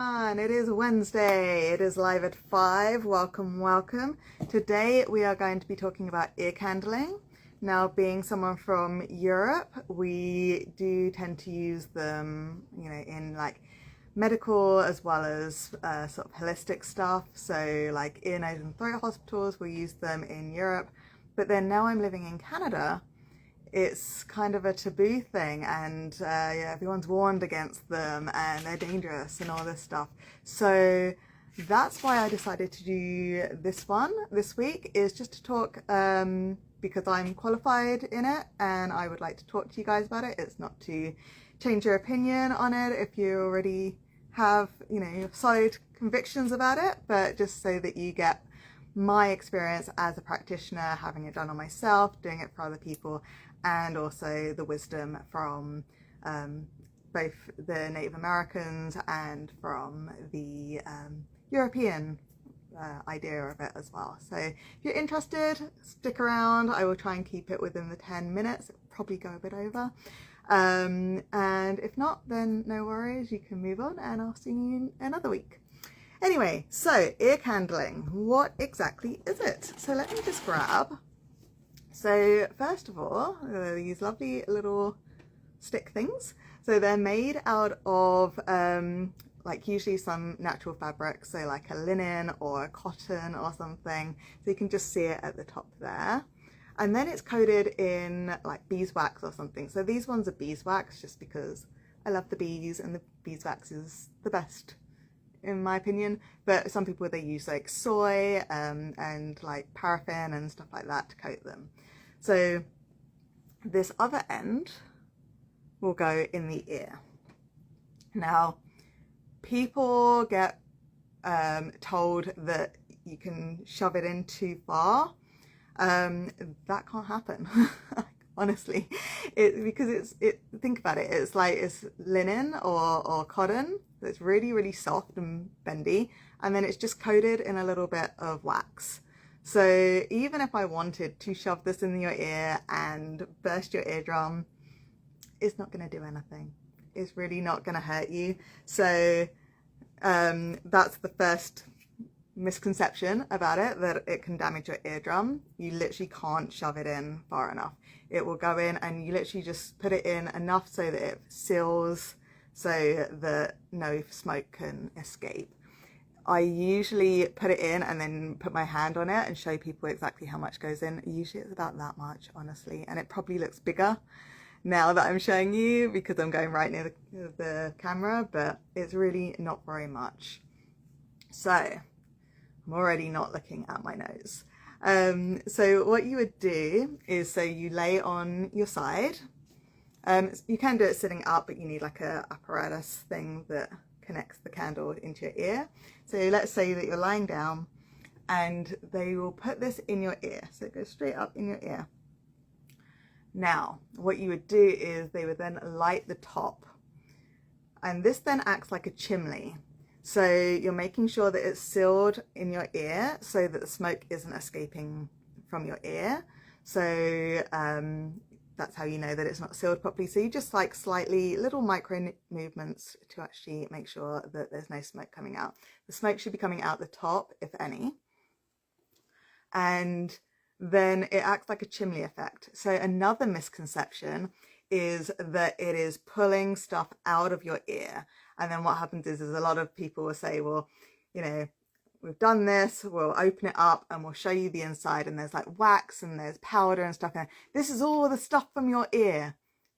And it is Wednesday. It is live at 5. Welcome, welcome. Today we are going to be talking about ear candling. Now, being someone from Europe, we do tend to use them, in like medical as well as sort of holistic stuff. So like ear, nose and throat hospitals will use them in Europe. But then now I'm living in Canada, it's kind of a taboo thing, and everyone's warned against them and they're dangerous and all this stuff. So that's why I decided to do this one this week, is just to talk because I'm qualified in it and I would like to talk to you guys about it. It's not to change your opinion on it if you already have solid convictions about it, but just so that you get my experience as a practitioner, having it done on myself, doing it for other people, and also the wisdom from both the Native Americans and from the European idea of it as well. So if you're interested, stick around. I will try and keep it within the 10 minutes. It'll probably go a bit over. And if not, then no worries, you can move on and I'll see you another week. Anyway, so ear candling, what exactly is it? So let me just grab. So first of all, these lovely little stick things. So they're made out of like usually some natural fabric, so like a linen or a cotton or something. So you can just see it at the top there. And then it's coated in like beeswax or something. So these ones are beeswax just because I love the bees and the beeswax is the best in my opinion, but some people, they use like soy and like paraffin and stuff like that to coat them. So this other end will go in the ear. Now, people get told that you can shove it in too far. That can't happen. Honestly, because think about it, it's linen or cotton. It's really, really soft and bendy, and then it's just coated in a little bit of wax. So even if I wanted to shove this in your ear and burst your eardrum, it's not going to do anything. It's really not going to hurt you. So that's the first misconception about it, that it can damage your eardrum. You literally can't shove it in far enough. It will go in and you literally just put it in enough so that it seals, so that no smoke can escape. I usually put it in and then put my hand on it and show people exactly how much goes in. Usually it's about that much, honestly, and it probably looks bigger now that I'm showing you because I'm going right near the camera, but it's really not very much. So I'm already not looking at my nose. So what you would do is, so you lay on your side. You can do it sitting up, but you need like a apparatus thing that connects the candle into your ear. So let's say that you're lying down and they will put this in your ear. So it goes straight up in your ear. Now, what you would do is they would then light the top. And this then acts like a chimney. So you're making sure that it's sealed in your ear so that the smoke isn't escaping from your ear. So that's how you know that it's not sealed properly. So you just like slightly little micro movements to actually make sure that there's no smoke coming out. The smoke should be coming out the top, if any. And then it acts like a chimney effect. So another misconception is that it is pulling stuff out of your ear. And then what happens is a lot of people will say, well, we've done this, we'll open it up and we'll show you the inside, and there's like wax and there's powder and stuff. And this is all the stuff from your ear.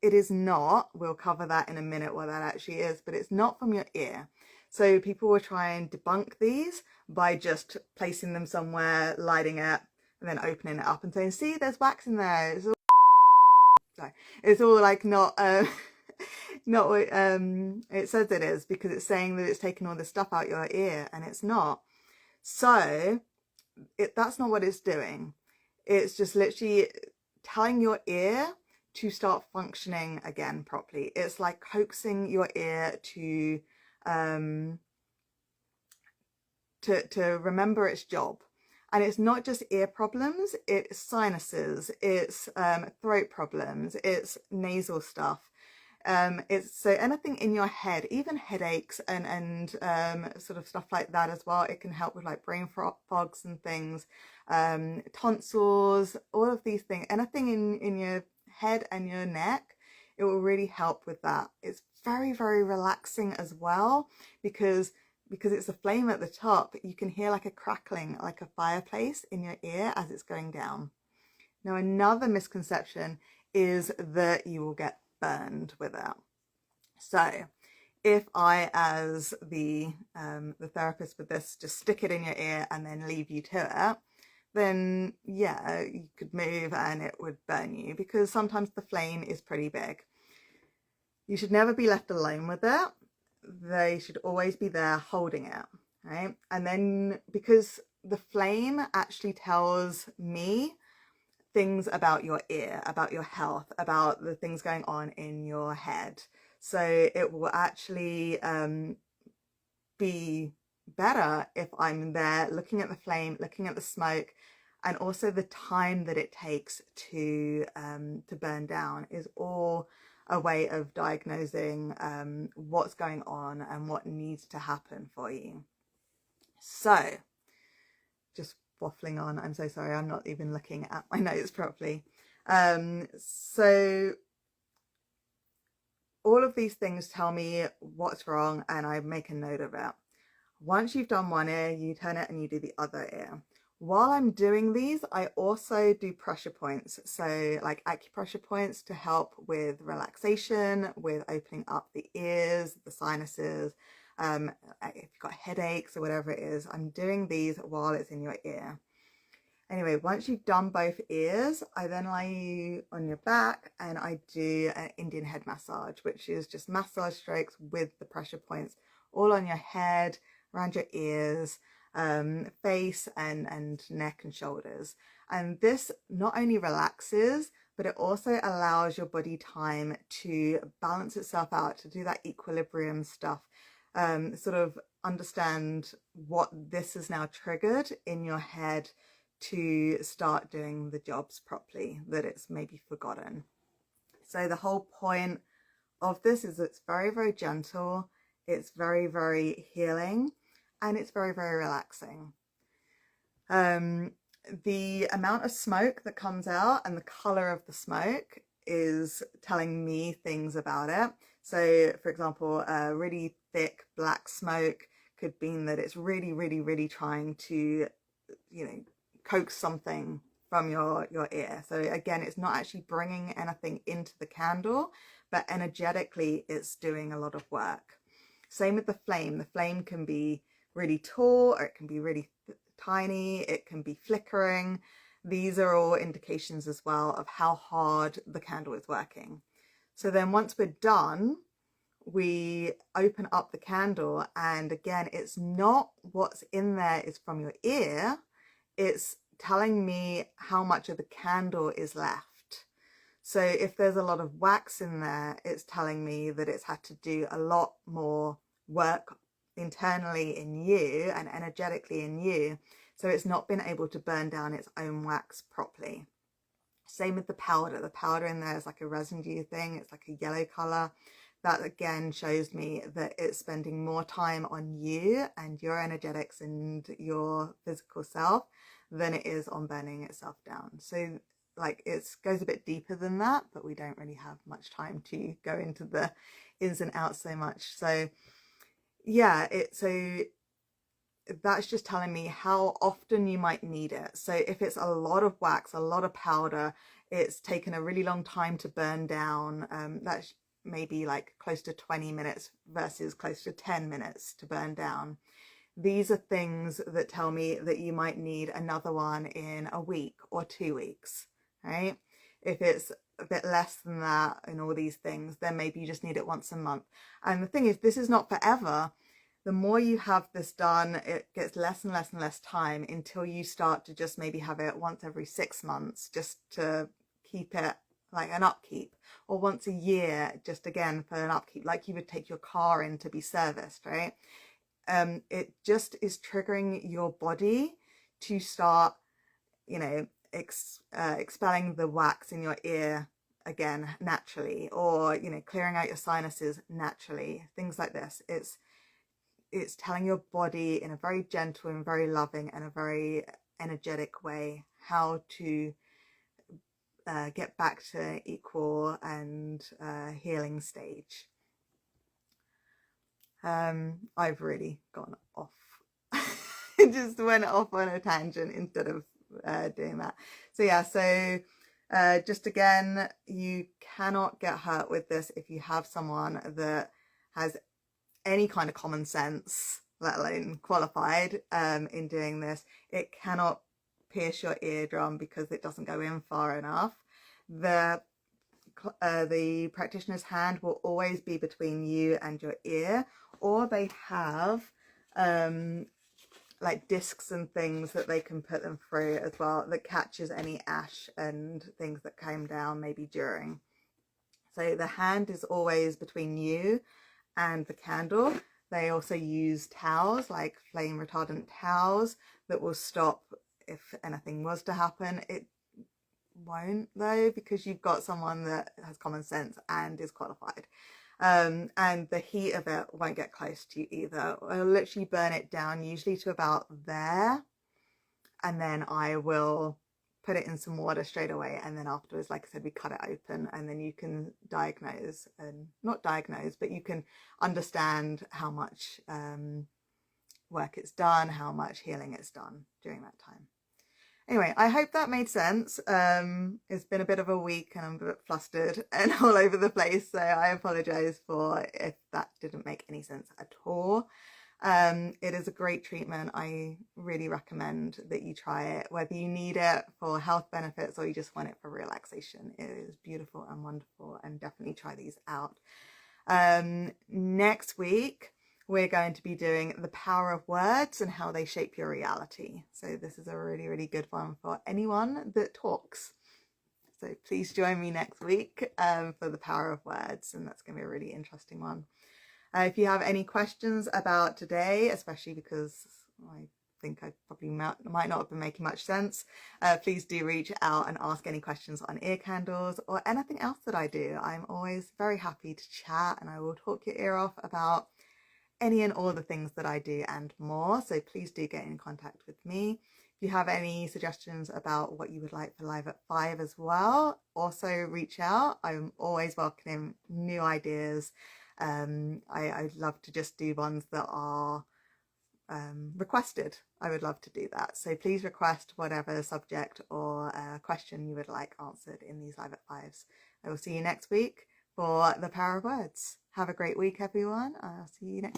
It is not. We'll cover that in a minute, what that actually is, but it's not from your ear. So people will try and debunk these by just placing them somewhere, lighting it, and then opening it up and saying, see, there's wax in there. It's all like not not what it says it is, because it's saying that it's taking all this stuff out your ear, and it's not. So that's not what it's doing. It's just literally telling your ear to start functioning again properly. It's like coaxing your ear to remember its job. And it's not just ear problems, it's sinuses, it's throat problems, it's nasal stuff. It's so anything in your head, even headaches and sort of stuff like that as well. It can help with like brain fogs and things, tonsils, all of these things. Anything in your head and your neck, it will really help with that. It's very, very relaxing as well because it's a flame at the top. You can hear like a crackling, like a fireplace in your ear as it's going down. Now, another misconception is that you will get burned with it. So if I, as the therapist with this, just stick it in your ear and then leave you to it, then yeah, you could move and it would burn you, because sometimes the flame is pretty big. You should never be left alone with it. They should always be there holding it, right? And then because the flame actually tells me things about your ear, about your health, about the things going on in your head. So it will actually be better if I'm there looking at the flame, looking at the smoke, and also the time that it takes to burn down is all a way of diagnosing what's going on and what needs to happen for you. So just waffling on, I'm so sorry, I'm not even looking at my notes properly. So all of these things tell me what's wrong and I make a note of it. Once you've done one ear, you turn it and you do the other ear. While I'm doing these, I also do pressure points. So like acupressure points to help with relaxation, with opening up the ears, the sinuses. If you've got headaches or whatever it is, I'm doing these while it's in your ear. Anyway, once you've done both ears, I then lie you on your back and I do an Indian head massage, which is just massage strokes with the pressure points all on your head, around your ears, face and neck and shoulders. And this not only relaxes, but it also allows your body time to balance itself out, to do that equilibrium stuff, sort of understand what this is now triggered in your head to start doing the jobs properly that it's maybe forgotten. So the whole point of this is it's very, very gentle, it's very, very healing, and it's very, very relaxing. The amount of smoke that comes out and the color of the smoke is telling me things about it. So for example, a really thick black smoke could mean that it's really, really, really trying to, coax something from your ear. So again, it's not actually bringing anything into the candle, but energetically it's doing a lot of work. Same with the flame. The flame can be really tall or it can be really tiny, it can be flickering. These are all indications as well of how hard the candle is working. So then once we're done, we open up the candle, and again, it's not what's in there is from your ear, it's telling me how much of the candle is left. So if there's a lot of wax in there, it's telling me that it's had to do a lot more work internally in you and energetically in you, so it's not been able to burn down its own wax properly. Same with the powder. The powder in there is like a residue thing, it's like a yellow color. That again shows me that it's spending more time on you and your energetics and your physical self than it is on burning itself down. So like it goes a bit deeper than that, but we don't really have much time to go into the ins and outs so much. So yeah, so that's just telling me how often you might need it. So if it's a lot of wax, a lot of powder, it's taken a really long time to burn down, that's maybe like close to 20 minutes versus close to 10 minutes to burn down. These are things that tell me that you might need another one in a week or 2 weeks, right? If it's a bit less than that in all these things, then maybe you just need it once a month. And the thing is, this is not forever. The more you have this done, it gets less and less and less time until you start to just maybe have it once every 6 months, just to keep it like an upkeep, or once a year, just again for an upkeep, like you would take your car in to be serviced, right? It just is triggering your body to start, expelling the wax in your ear again naturally, or, you know, clearing out your sinuses naturally, things like this. It's telling your body in a very gentle and very loving and a very energetic way how to get back to equal and healing stage. I've really gone off. Just went off on a tangent instead of doing that. So yeah, so just again, you cannot get hurt with this if you have someone that has any kind of common sense, let alone qualified, in doing this. It cannot pierce your eardrum because it doesn't go in far enough. The practitioner's hand will always be between you and your ear, or they have like discs and things that they can put them through as well, that catches any ash and things that came down maybe during. So the hand is always between you and the candle. They also use towels, like flame retardant towels, that will stop if anything was to happen. It won't though, because you've got someone that has common sense and is qualified. And the heat of it won't get close to you either. I'll literally burn it down, usually to about there, and then I will put it in some water straight away, and then afterwards, like I said, we cut it open, and then you can diagnose, and not diagnose, but you can understand how much work it's done, how much healing it's done during that time. Anyway, I hope that made sense. It's been a bit of a week and I'm a bit flustered and all over the place, so I apologise for if that didn't make any sense at all. It is a great treatment. I really recommend that you try it, whether you need it for health benefits or you just want it for relaxation. It is beautiful and wonderful, and definitely try these out. Next week, we're going to be doing the power of words and how they shape your reality. So this is a really, really good one for anyone that talks. So please join me next week for the power of words, and that's going to be a really interesting one. If you have any questions about today, especially because I think I probably might not have been making much sense, please do reach out and ask any questions on ear candles or anything else that I do. I'm always very happy to chat, and I will talk your ear off about any and all the things that I do and more. So please do get in contact with me. If you have any suggestions about what you would like for Live at 5 as well, also reach out. I'm always welcoming new ideas. I'd love to just do ones that are requested. I would love to do that. So please request whatever subject or question you would like answered in these Live at 5s. I will see you next week for the power of words. Have a great week, everyone. I'll see you next week.